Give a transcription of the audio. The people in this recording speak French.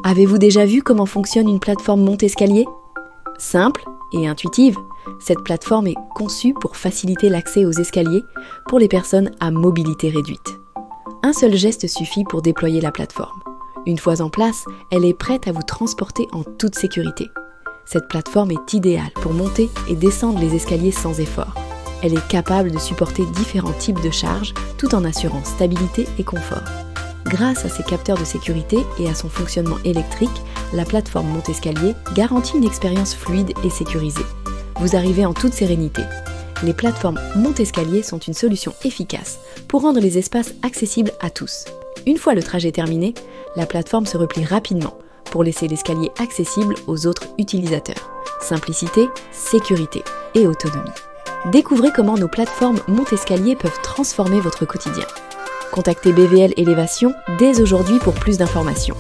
Avez-vous déjà vu comment fonctionne une plateforme Monte-Escalier ? Simple et intuitive, cette plateforme est conçue pour faciliter l'accès aux escaliers pour les personnes à mobilité réduite. Un seul geste suffit pour déployer la plateforme. Une fois en place, elle est prête à vous transporter en toute sécurité. Cette plateforme est idéale pour monter et descendre les escaliers sans effort. Elle est capable de supporter différents types de charges tout en assurant stabilité et confort. Grâce à ses capteurs de sécurité et à son fonctionnement électrique, la plateforme Monte-Escalier garantit une expérience fluide et sécurisée. Vous arrivez en toute sérénité. Les plateformes Monte-Escalier sont une solution efficace pour rendre les espaces accessibles à tous. Une fois le trajet terminé, la plateforme se replie rapidement pour laisser l'escalier accessible aux autres utilisateurs. Simplicité, sécurité et autonomie. Découvrez comment nos plateformes Monte-Escalier peuvent transformer votre quotidien. Contactez BVL Élévation dès aujourd'hui pour plus d'informations.